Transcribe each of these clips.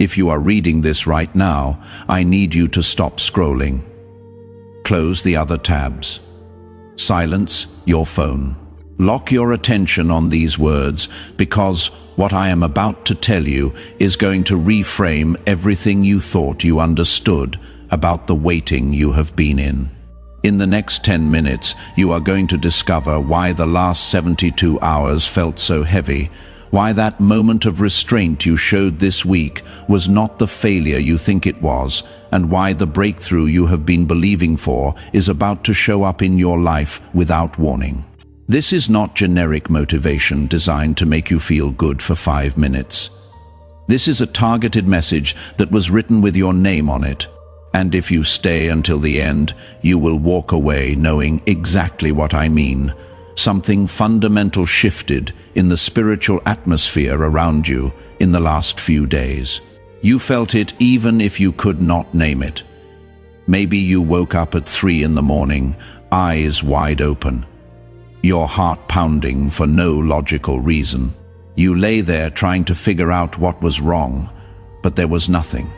If you are reading this right now, I need you to stop scrolling. Close the other tabs. Silence your phone. Lock your attention on these words, because what I am about to tell you is going to reframe everything you thought you understood about the waiting you have been in. In the next 10 minutes, you are going to discover why the last 72 hours felt so heavy, why that moment of restraint you showed this week was not the failure you think it was, and why the breakthrough you have been believing for is about to show up in your life without warning. This is not generic motivation designed to make you feel good for 5 minutes. This is a targeted message that was written with your name on it. And if you stay until the end, you will walk away knowing exactly what I mean. Something fundamental shifted in the spiritual atmosphere around you in the last few days. You felt it even if you could not name it. Maybe you woke up at 3 in the morning, eyes wide open, your heart pounding for no logical reason. You lay there trying to figure out what was wrong, but there was nothing.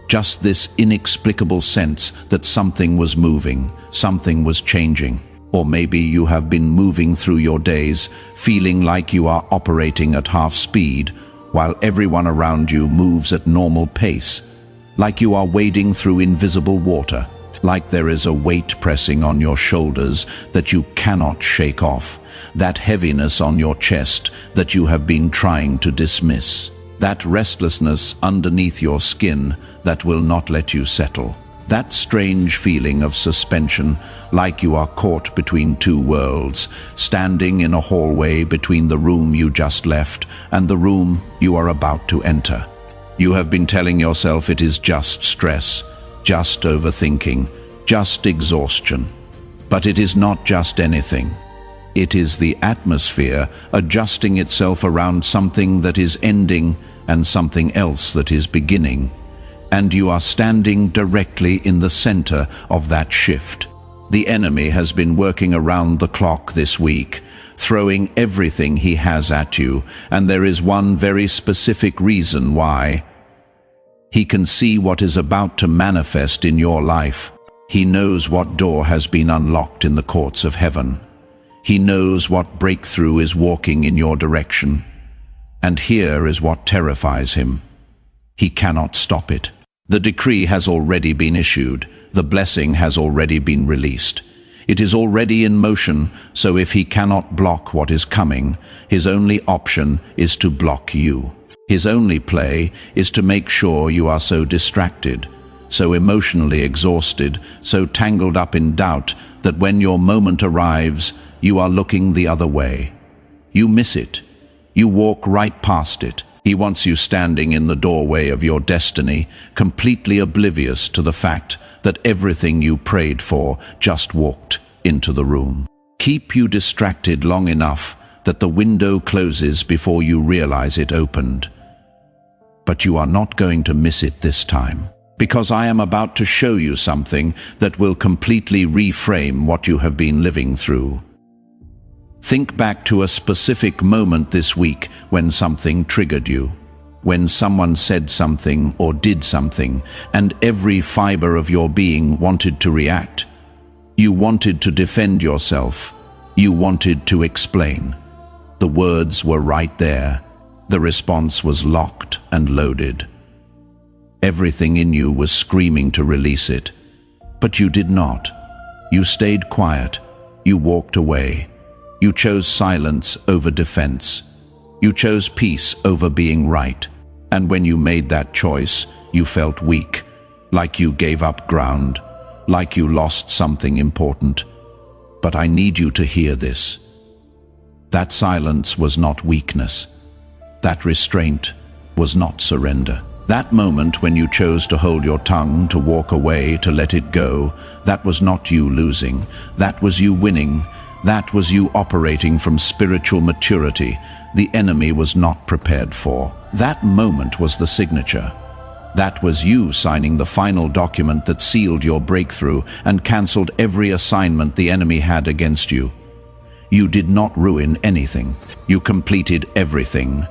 Just this inexplicable sense that something was moving, something was changing. Or maybe you have been moving through your days, feeling like you are operating at half speed, while everyone around you moves at normal pace, like you are wading through invisible water, like there is a weight pressing on your shoulders that you cannot shake off, that heaviness on your chest that you have been trying to dismiss, that restlessness underneath your skin that will not let you settle, that strange feeling of suspension, like you are caught between two worlds, standing in a hallway between the room you just left and the room you are about to enter. You have been telling yourself it is just stress, just overthinking, just exhaustion. But it is not just anything. It is the atmosphere adjusting itself around something that is ending and something else that is beginning. And you are standing directly in the center of that shift. The enemy has been working around the clock this week, throwing everything he has at you, and there is one very specific reason why. He can see what is about to manifest in your life. He knows what door has been unlocked in the courts of heaven. He knows what breakthrough is walking in your direction. And here is what terrifies him. He cannot stop it. The decree has already been issued. The blessing has already been released. It is already in motion, so if he cannot block what is coming, his only option is to block you. His only play is to make sure you are so distracted, so emotionally exhausted, so tangled up in doubt that when your moment arrives, you are looking the other way. You miss it. You walk right past it. He wants you standing in the doorway of your destiny, completely oblivious to the fact that everything you prayed for just walked into the room. Keep you distracted long enough that the window closes before you realize it opened. But you are not going to miss it this time, because I am about to show you something that will completely reframe what you have been living through. Think back to a specific moment this week when something triggered you, when someone said something or did something, and every fiber of your being wanted to react. You wanted to defend yourself. You wanted to explain. The words were right there. The response was locked and loaded. Everything in you was screaming to release it. But you did not. You stayed quiet. You walked away. You chose silence over defense. You chose peace over being right. And when you made that choice, you felt weak, like you gave up ground, like you lost something important. But I need you to hear this. That silence was not weakness. That restraint was not surrender. That moment when you chose to hold your tongue, to walk away, to let it go, that was not you losing. That was you winning. That was you operating from spiritual maturity the enemy was not prepared for. That moment was the signature. That was you signing the final document that sealed your breakthrough and cancelled every assignment the enemy had against you. You did not ruin anything. You completed everything.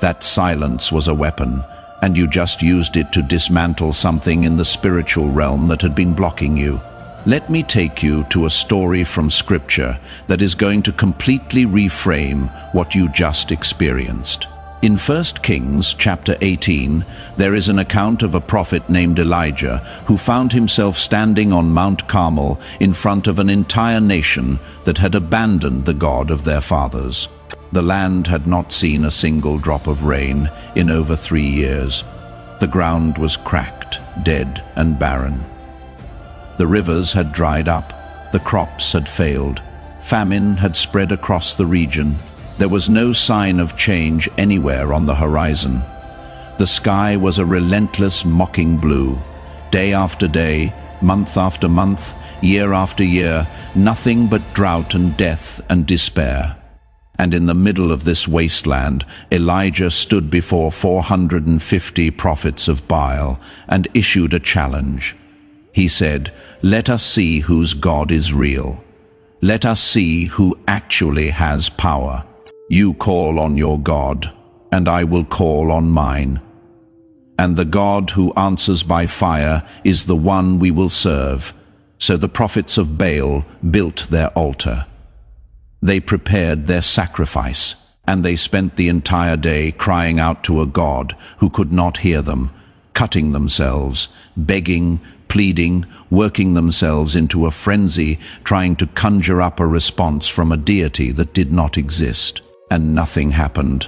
That silence was a weapon, and you just used it to dismantle something in the spiritual realm that had been blocking you. Let me take you to a story from Scripture that is going to completely reframe what you just experienced. In 1 Kings chapter 18, there is an account of a prophet named Elijah who found himself standing on Mount Carmel in front of an entire nation that had abandoned the God of their fathers. The land had not seen a single drop of rain in over 3 years. The ground was cracked, dead and barren. The rivers had dried up, the crops had failed, famine had spread across the region. There was no sign of change anywhere on the horizon. The sky was a relentless mocking blue. Day after day, month after month, year after year, nothing but drought and death and despair. And in the middle of this wasteland, Elijah stood before 450 prophets of Baal and issued a challenge. He said, "Let us see whose God is real. Let us see who actually has power. You call on your God, and I will call on mine. And the God who answers by fire is the one we will serve." So the prophets of Baal built their altar. They prepared their sacrifice, and they spent the entire day crying out to a God who could not hear them, cutting themselves, begging, pleading, working themselves into a frenzy, trying to conjure up a response from a deity that did not exist. And nothing happened.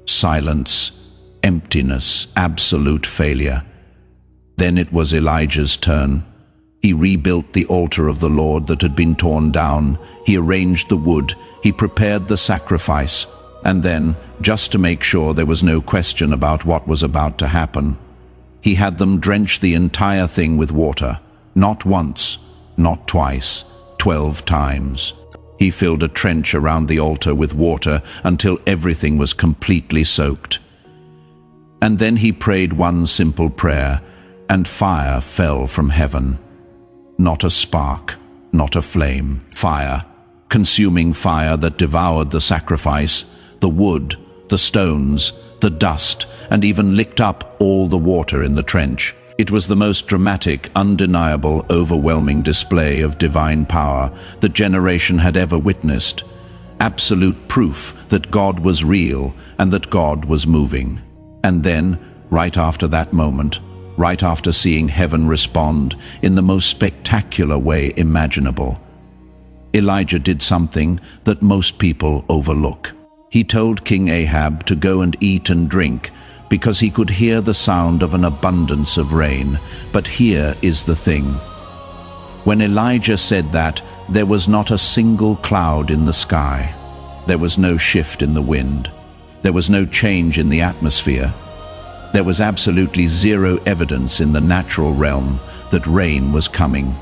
Silence, emptiness, absolute failure. Then it was Elijah's turn. He rebuilt the altar of the Lord that had been torn down. He arranged the wood. He prepared the sacrifice. And then, just to make sure there was no question about what was about to happen, he had them drench the entire thing with water. Not once, not twice, 12 times. He filled a trench around the altar with water until everything was completely soaked. And then he prayed one simple prayer, and fire fell from heaven. Not a spark, not a flame. Fire, consuming fire that devoured the sacrifice, the wood, the stones, the dust, and even licked up all the water in the trench. It was the most dramatic, undeniable, overwhelming display of divine power the generation had ever witnessed. Absolute proof that God was real and that God was moving. And then, right after that moment, right after seeing heaven respond in the most spectacular way imaginable, Elijah did something that most people overlook. He told King Ahab to go and eat and drink because he could hear the sound of an abundance of rain. But here is the thing. When Elijah said that, there was not a single cloud in the sky. There was no shift in the wind. There was no change in the atmosphere. There was absolutely zero evidence in the natural realm that rain was coming.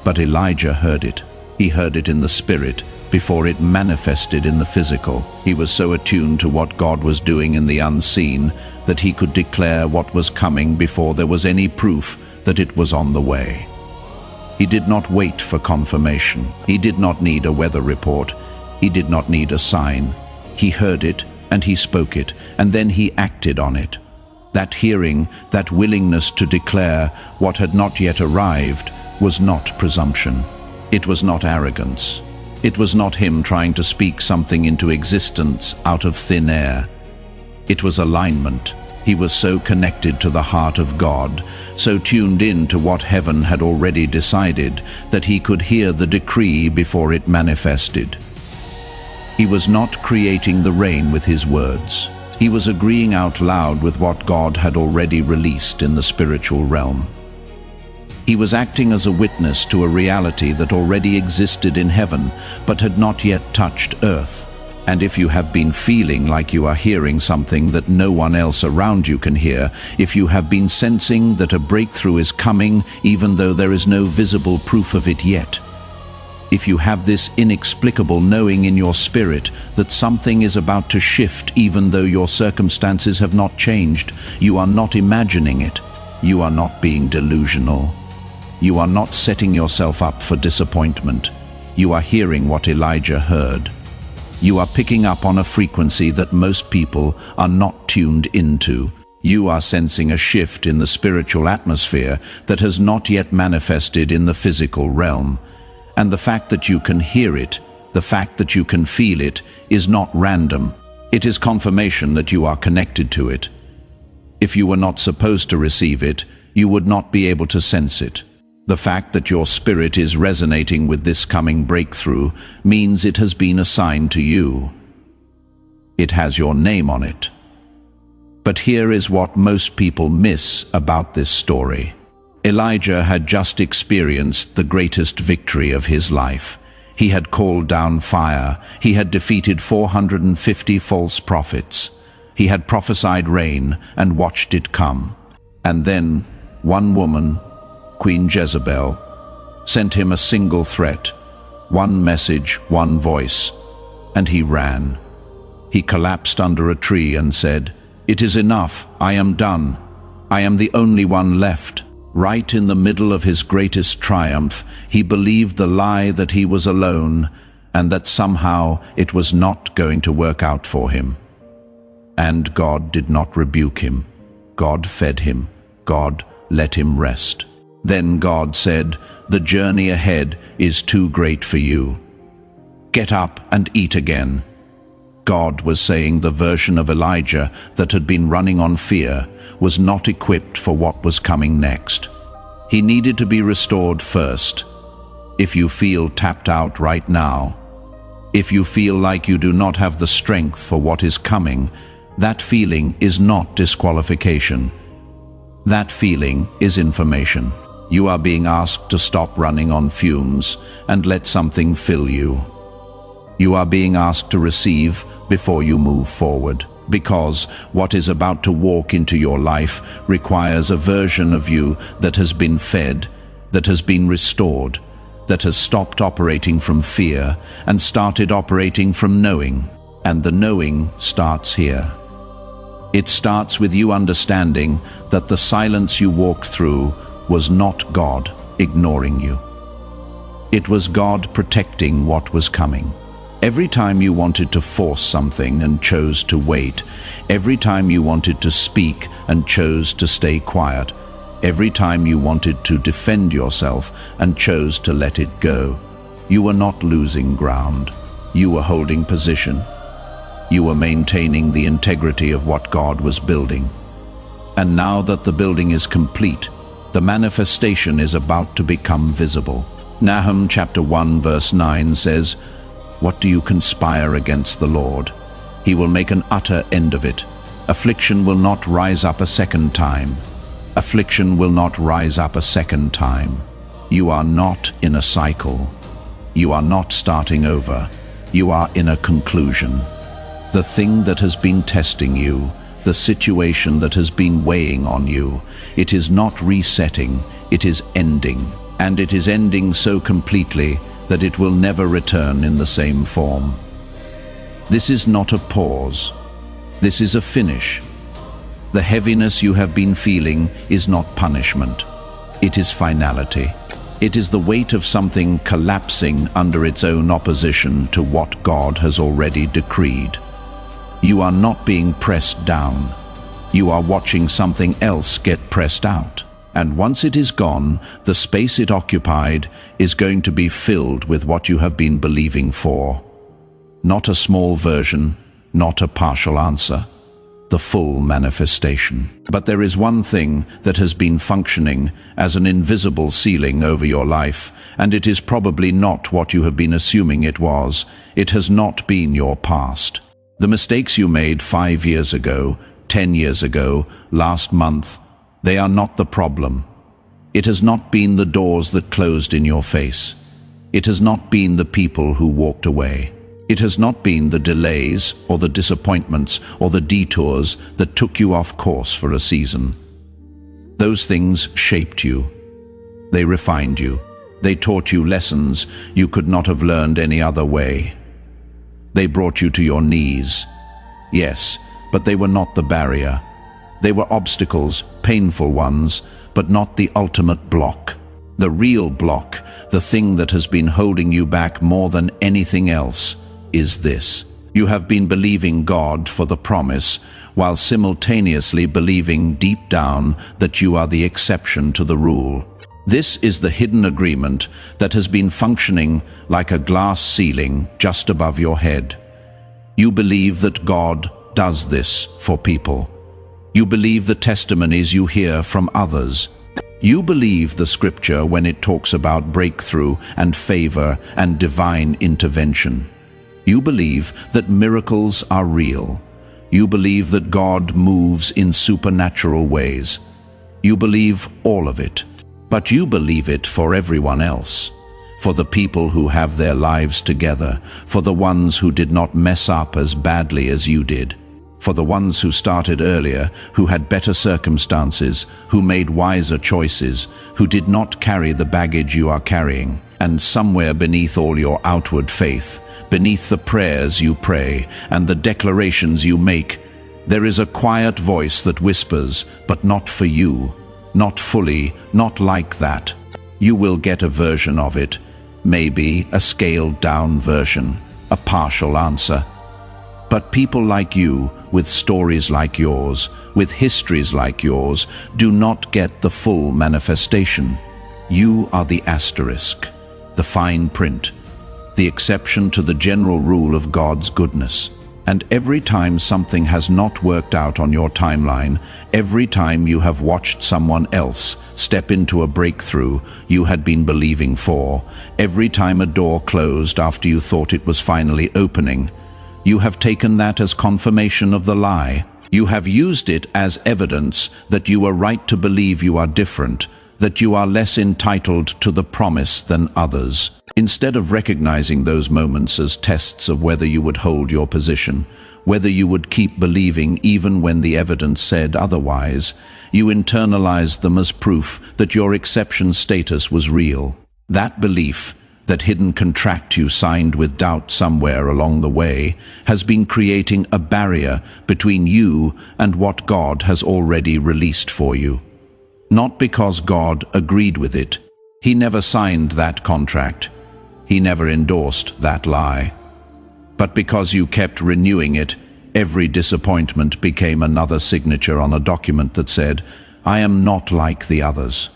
But Elijah heard it. He heard it in the spirit before it manifested in the physical. He was so attuned to what God was doing in the unseen that he could declare what was coming before there was any proof that it was on the way. He did not wait for confirmation. He did not need a weather report. He did not need a sign. He heard it and he spoke it, and then he acted on it. That hearing, that willingness to declare what had not yet arrived, was not presumption. It was not arrogance. It was not him trying to speak something into existence out of thin air. It was alignment. He was so connected to the heart of God, so tuned in to what heaven had already decided, that he could hear the decree before it manifested. He was not creating the rain with his words. He was agreeing out loud with what God had already released in the spiritual realm. He was acting as a witness to a reality that already existed in heaven, but had not yet touched earth. And if you have been feeling like you are hearing something that no one else around you can hear, if you have been sensing that a breakthrough is coming even though there is no visible proof of it yet, if you have this inexplicable knowing in your spirit that something is about to shift even though your circumstances have not changed, you are not imagining it. You are not being delusional. You are not setting yourself up for disappointment. You are hearing what Elijah heard. You are picking up on a frequency that most people are not tuned into. You are sensing a shift in the spiritual atmosphere that has not yet manifested in the physical realm. And the fact that you can hear it, the fact that you can feel it, is not random. It is confirmation that you are connected to it. If you were not supposed to receive it, you would not be able to sense it. The fact that your spirit is resonating with this coming breakthrough means it has been assigned to you. It has your name on it. But here is what most people miss about this story. Elijah had just experienced the greatest victory of his life. He had called down fire. He had defeated 450 false prophets. He had prophesied rain and watched it come. And then one woman, Queen Jezebel, sent him a single threat, one message, one voice, and he ran. He collapsed under a tree and said, "It is enough, I am done. I am the only one left." Right in the middle of his greatest triumph, he believed the lie that he was alone and that somehow it was not going to work out for him. And God did not rebuke him. God fed him. God let him rest. Then God said, "The journey ahead is too great for you. Get up and eat again." God was saying the version of Elijah that had been running on fear was not equipped for what was coming next. He needed to be restored first. If you feel tapped out right now, if you feel like you do not have the strength for what is coming, that feeling is not disqualification. That feeling is information. You are being asked to stop running on fumes and let something fill you. You are being asked to receive before you move forward, because what is about to walk into your life requires a version of you that has been fed, that has been restored, that has stopped operating from fear and started operating from knowing. And the knowing starts here. It starts with you understanding that the silence you walked through was not God ignoring you. It was God protecting what was coming. Every time you wanted to force something and chose to wait, every time you wanted to speak and chose to stay quiet, every time you wanted to defend yourself and chose to let it go, you were not losing ground. You were holding position. You were maintaining the integrity of what God was building. And now that the building is complete, the manifestation is about to become visible. Nahum chapter 1 verse 9 says, "What do you conspire against the Lord? He will make an utter end of it. Affliction will not rise up a second time. Affliction will not rise up a second time." You are not in a cycle. You are not starting over. You are in a conclusion. The thing that has been testing you, the situation that has been weighing on you, it is not resetting, it is ending. And it is ending so completely that it will never return in the same form. This is not a pause. This is a finish. The heaviness you have been feeling is not punishment. It is finality. It is the weight of something collapsing under its own opposition to what God has already decreed. You are not being pressed down. You are watching something else get pressed out. And once it is gone, the space it occupied is going to be filled with what you have been believing for. Not a small version, not a partial answer, the full manifestation. But there is one thing that has been functioning as an invisible ceiling over your life, and it is probably not what you have been assuming it was. It has not been your past. The mistakes you made 5 years ago, 10 years ago, last month, they are not the problem. It has not been the doors that closed in your face. It has not been the people who walked away. It has not been the delays or the disappointments or the detours that took you off course for a season. Those things shaped you. They refined you. They taught you lessons you could not have learned any other way. They brought you to your knees. Yes, but they were not the barrier. They were obstacles, painful ones, but not the ultimate block. The real block, the thing that has been holding you back more than anything else, is this. You have been believing God for the promise, while simultaneously believing deep down that you are the exception to the rule. This is the hidden agreement that has been functioning like a glass ceiling just above your head. You believe that God does this for people. You believe the testimonies you hear from others. You believe the scripture when it talks about breakthrough and favor and divine intervention. You believe that miracles are real. You believe that God moves in supernatural ways. You believe all of it. But you believe it for everyone else. For the people who have their lives together. For the ones who did not mess up as badly as you did. For the ones who started earlier, who had better circumstances, who made wiser choices, who did not carry the baggage you are carrying. And somewhere beneath all your outward faith, beneath the prayers you pray and the declarations you make, there is a quiet voice that whispers, but not for you, not fully, not like that. You will get a version of it, maybe a scaled-down version, a partial answer. But people like you, with stories like yours, with histories like yours, do not get the full manifestation. You are the asterisk, the fine print, the exception to the general rule of God's goodness. And every time something has not worked out on your timeline, every time you have watched someone else step into a breakthrough you had been believing for, every time a door closed after you thought it was finally opening, you have taken that as confirmation of the lie. You have used it as evidence that you are right to believe you are different, that you are less entitled to the promise than others. Instead of recognizing those moments as tests of whether you would hold your position, whether you would keep believing even when the evidence said otherwise, you internalized them as proof that your exception status was real. That belief, that hidden contract you signed with doubt somewhere along the way, has been creating a barrier between you and what God has already released for you. Not because God agreed with it. He never signed that contract. He never endorsed that lie. But because you kept renewing it, every disappointment became another signature on a document that said, "I am not like the others.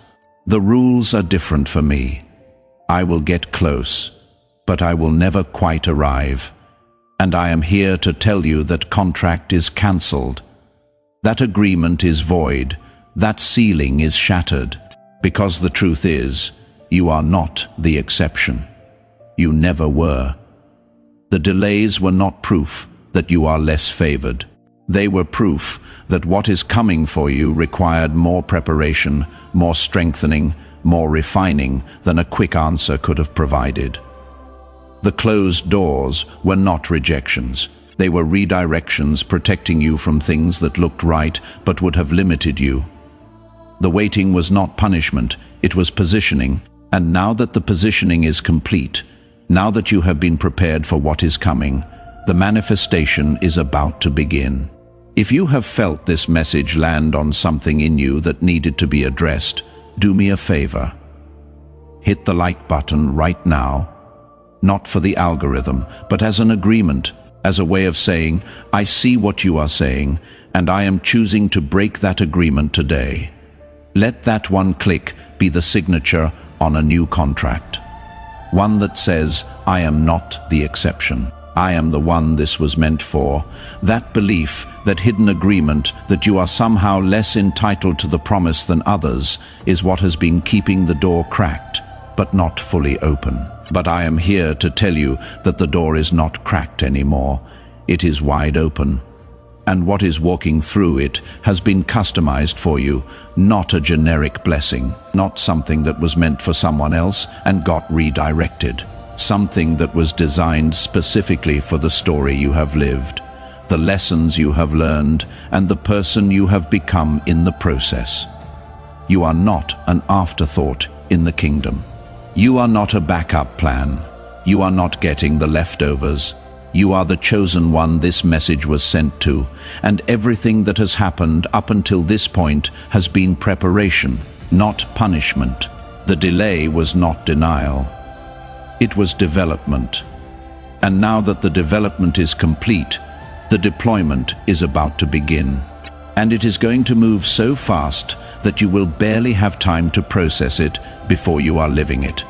The rules are different for me. I will get close, but I will never quite arrive. And I am here to tell you that contract is cancelled. That agreement is void. That ceiling is shattered. Because the truth is, you are not the exception. You never were. The delays were not proof that you are less favored. They were proof that what is coming for you required more preparation, more strengthening, more refining than a quick answer could have provided. The closed doors were not rejections. They were redirections protecting you from things that looked right but would have limited you. The waiting was not punishment, it was positioning, and now that the positioning is complete, now that you have been prepared for what is coming, the manifestation is about to begin. If you have felt this message land on something in you that needed to be addressed, do me a favor. Hit the like button right now, not for the algorithm, but as an agreement, as a way of saying, I see what you are saying, and I am choosing to break that agreement today. Let that one click be the signature on a new contract. One that says, I am not the exception. I am the one this was meant for. That belief, that hidden agreement that you are somehow less entitled to the promise than others, is what has been keeping the door cracked, but not fully open. But I am here to tell you that the door is not cracked anymore. It is wide open. And what is walking through it has been customized for you, not a generic blessing, not something that was meant for someone else and got redirected. Something that was designed specifically for the story you have lived, the lessons you have learned, and the person you have become in the process. You are not an afterthought in the kingdom. You are not a backup plan. You are not getting the leftovers. You are the chosen one this message was sent to, and everything that has happened up until this point has been preparation, not punishment. The delay was not denial. It was development. And now that the development is complete, the deployment is about to begin. And it is going to move so fast that you will barely have time to process it before you are living it.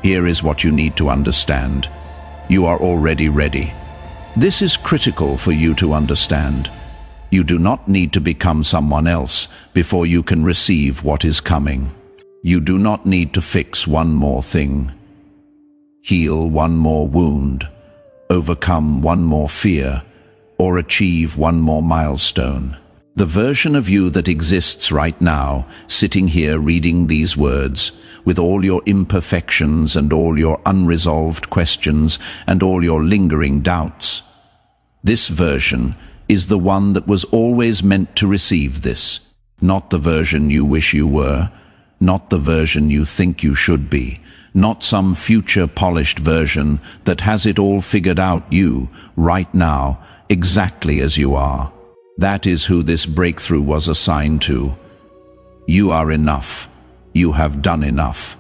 Here is what you need to understand. You are already ready. This is critical for you to understand. You do not need to become someone else before you can receive what is coming. You do not need to fix one more thing, heal one more wound, overcome one more fear, or achieve one more milestone. The version of you that exists right now, sitting here reading these words, with all your imperfections and all your unresolved questions and all your lingering doubts, this version is the one that was always meant to receive this, not the version you wish you were, not the version you think you should be, not some future polished version that has it all figured out. You, right now, exactly as you are. That is who this breakthrough was assigned to. You are enough. You have done enough.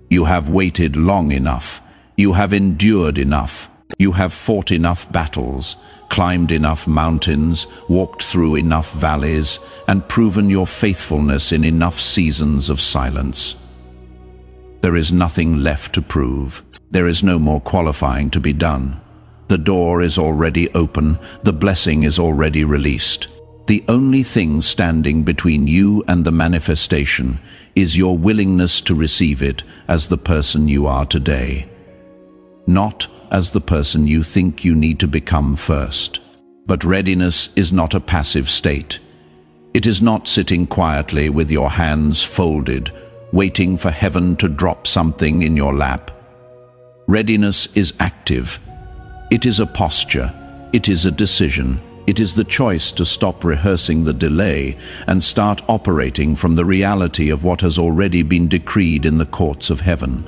You have waited long enough. You have endured enough. You have fought enough battles, climbed enough mountains, walked through enough valleys, and proven your faithfulness in enough seasons of silence. There is nothing left to prove. There is no more qualifying to be done. The door is already open. The blessing is already released. The only thing standing between you and the manifestation is your willingness to receive it as the person you are today, not as the person you think you need to become first. But readiness is not a passive state. It is not sitting quietly with your hands folded, waiting for heaven to drop something in your lap. Readiness is active. It is a posture. It is a decision. It is the choice to stop rehearsing the delay and start operating from the reality of what has already been decreed in the courts of heaven.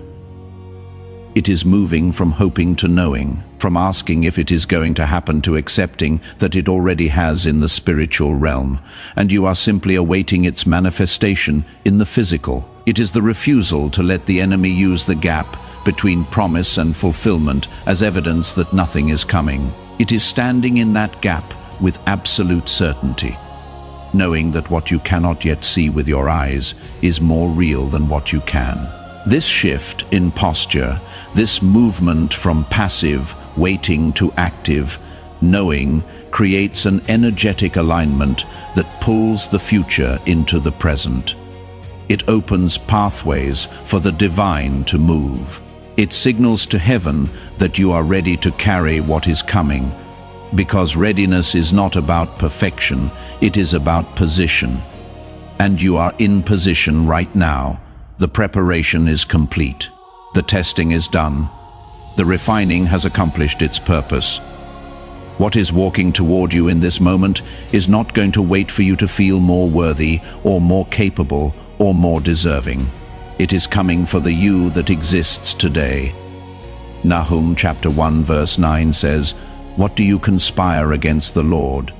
It is moving from hoping to knowing, from asking if it is going to happen to accepting that it already has in the spiritual realm, and you are simply awaiting its manifestation in the physical. It is the refusal to let the enemy use the gap between promise and fulfillment as evidence that nothing is coming. It is standing in that gap with absolute certainty, knowing that what you cannot yet see with your eyes is more real than what you can. This shift in posture, this movement from passive, waiting to active, knowing, creates an energetic alignment that pulls the future into the present. It opens pathways for the divine to move. It signals to heaven that you are ready to carry what is coming, because readiness is not about perfection, it is about position. And you are in position right now. The preparation is complete. The testing is done. The refining has accomplished its purpose. What is walking toward you in this moment is not going to wait for you to feel more worthy or more capable or more deserving. It is coming for the you that exists today. Nahum chapter 1 verse 9 says, "What do you conspire against the Lord?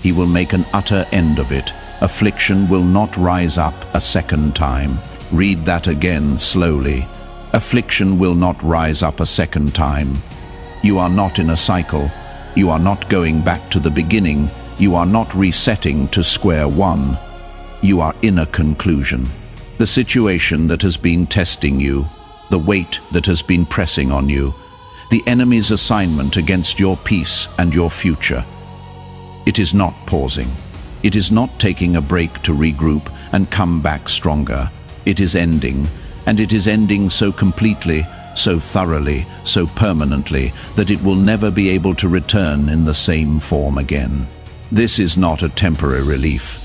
He will make an utter end of it. Affliction will not rise up a second time." Read that again slowly. Affliction will not rise up a second time. You are not in a cycle. You are not going back to the beginning. You are not resetting to square one. You are in a conclusion. The situation that has been testing you, the weight that has been pressing on you, the enemy's assignment against your peace and your future. It is not pausing. It is not taking a break to regroup and come back stronger. It is ending, and it is ending so completely, so thoroughly, so permanently, that it will never be able to return in the same form again. This is not a temporary relief.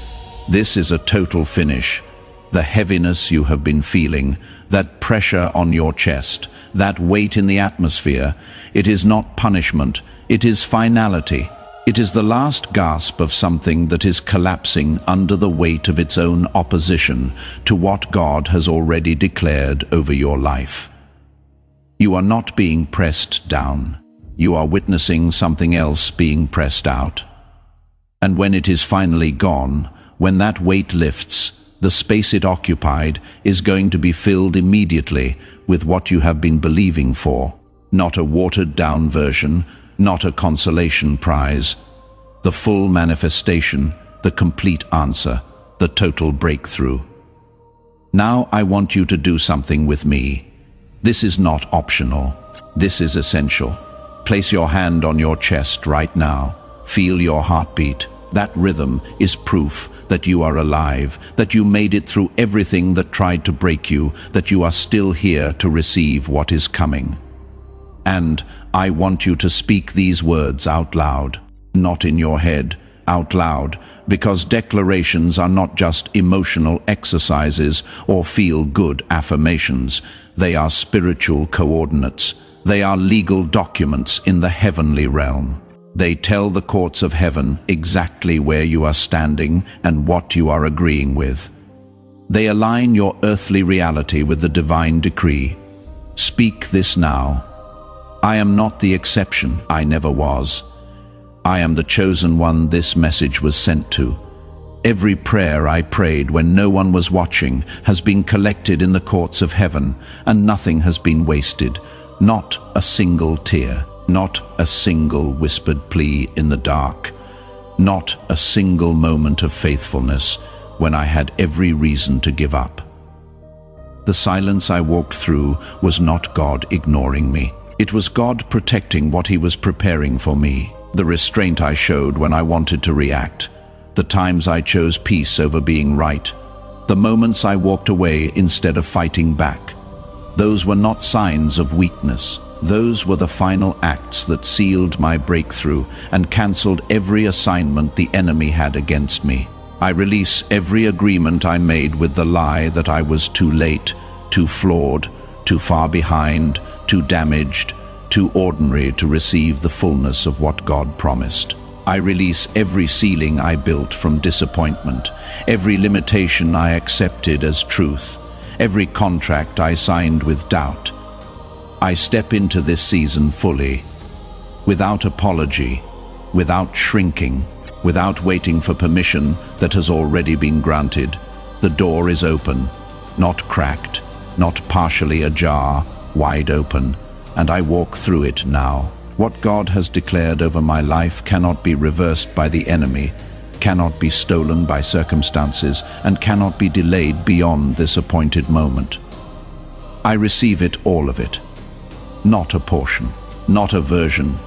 This is a total finish. The heaviness you have been feeling, that pressure on your chest, that weight in the atmosphere, it is not punishment, it is finality. It is the last gasp of something that is collapsing under the weight of its own opposition to what God has already declared over your life. You are not being pressed down. You are witnessing something else being pressed out. And when it is finally gone, when that weight lifts, the space it occupied is going to be filled immediately with what you have been believing for. not a watered-down version, not a consolation prize. The full manifestation, the complete answer, the total breakthrough. Now I want you to do something with me. This is not optional. This is essential. Place your hand on your chest right now. Feel your heartbeat. That rhythm is proof that you are alive, that you made it through everything that tried to break you, that you are still here to receive what is coming. And I want you to speak these words out loud, not in your head, out loud, because declarations are not just emotional exercises or feel-good affirmations. They are spiritual coordinates. They are legal documents in the heavenly realm. They tell the courts of heaven exactly where you are standing and what you are agreeing with. They align your earthly reality with the divine decree. Speak this now. I am not the exception. I never was. I am the chosen one this message was sent to. Every prayer I prayed when no one was watching has been collected in the courts of heaven, and nothing has been wasted. Not a single tear. Not a single whispered plea in the dark. Not a single moment of faithfulness when I had every reason to give up. The silence I walked through was not God ignoring me. It was God protecting what He was preparing for me. The restraint I showed when I wanted to react. The times I chose peace over being right. The moments I walked away instead of fighting back. Those were not signs of weakness. Those were the final acts that sealed my breakthrough and cancelled every assignment the enemy had against me. I release every agreement I made with the lie that I was too late, too flawed, too far behind, too damaged, too ordinary to receive the fullness of what God promised. I release every ceiling I built from disappointment, every limitation I accepted as truth, every contract I signed with doubt. I step into this season fully, without apology, without shrinking, without waiting for permission that has already been granted. The door is open, not cracked, not partially ajar, wide open, and I walk through it now. What God has declared over my life cannot be reversed by the enemy, cannot be stolen by circumstances, and cannot be delayed beyond this appointed moment. I receive it, all of it. Not a portion, not a version.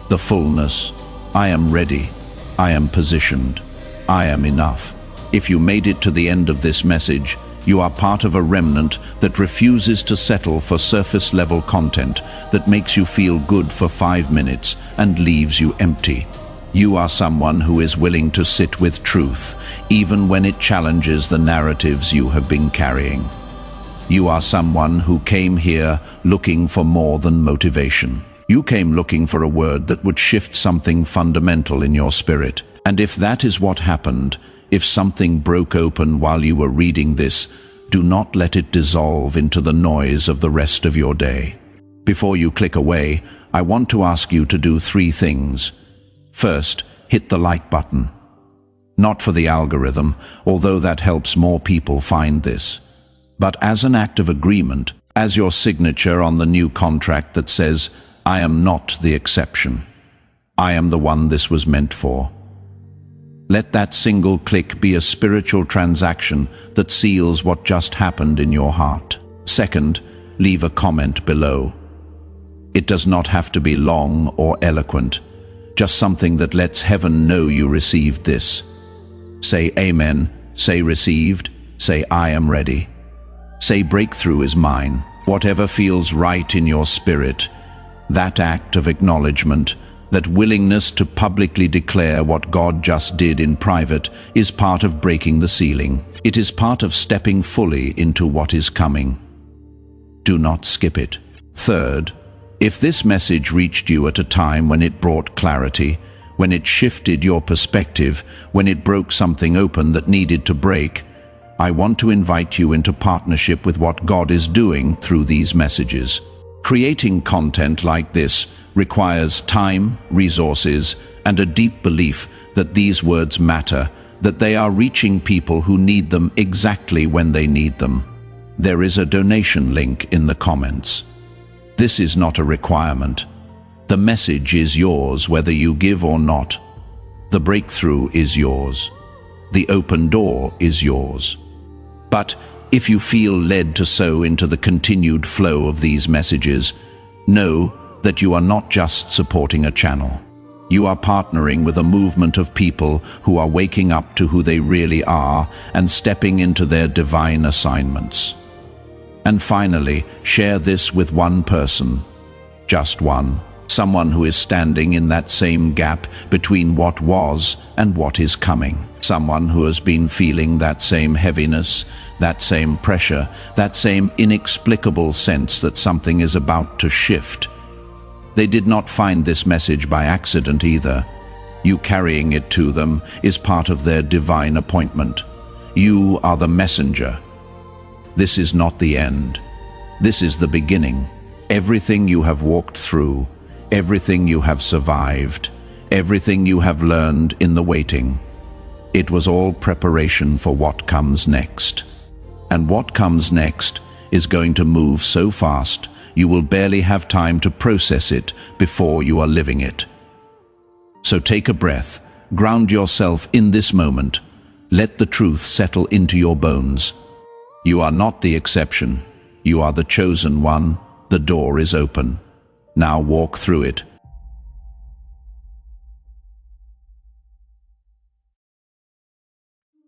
The fullness. I am ready. I am positioned. I am enough. If you made it to the end of this message, you are part of a remnant that refuses to settle for surface-level content that makes you feel good for 5 minutes and leaves you empty. You are someone who is willing to sit with truth, even when it challenges the narratives you have been carrying. You are someone who came here looking for more than motivation. You came looking for a word that would shift something fundamental in your spirit. And if that is what happened, if something broke open while you were reading this, do not let it dissolve into the noise of the rest of your day. Before you click away, I want to ask you to do 3 things. First, hit the like button. Not for the algorithm, although that helps more people find this, but as an act of agreement, as your signature on the new contract that says, I am not the exception. I am the one this was meant for. Let that single click be a spiritual transaction that seals what just happened in your heart. Second, leave a comment below. It does not have to be long or eloquent, just something that lets heaven know you received this. Say amen, say received, say I am ready. Say breakthrough is mine. Whatever feels right in your spirit, that act of acknowledgement, that willingness to publicly declare what God just did in private, is part of breaking the ceiling. It is part of stepping fully into what is coming. Do not skip it. Third, if this message reached you at a time when it brought clarity, when it shifted your perspective, when it broke something open that needed to break, I want to invite you into partnership with what God is doing through these messages. Creating content like this requires time, resources, and a deep belief that these words matter, that they are reaching people who need them exactly when they need them. There is a donation link in the comments. This is not a requirement. The message is yours whether you give or not. The breakthrough is yours. The open door is yours. But if you feel led to sow into the continued flow of these messages, know that you are not just supporting a channel. You are partnering with a movement of people who are waking up to who they really are and stepping into their divine assignments. And finally, share this with one person. Just one. Someone who is standing in that same gap between what was and what is coming. Someone who has been feeling that same heaviness, that same pressure, that same inexplicable sense that something is about to shift. They did not find this message by accident either. You carrying it to them is part of their divine appointment. You are the messenger. This is not the end. This is the beginning. Everything you have walked through, everything you have survived, everything you have learned in the waiting. It was all preparation for what comes next. And what comes next is going to move so fast you will barely have time to process it before you are living it. So take a breath, ground yourself in this moment, let the truth settle into your bones. You are not the exception. You are the chosen one. The door is open. Now walk through it,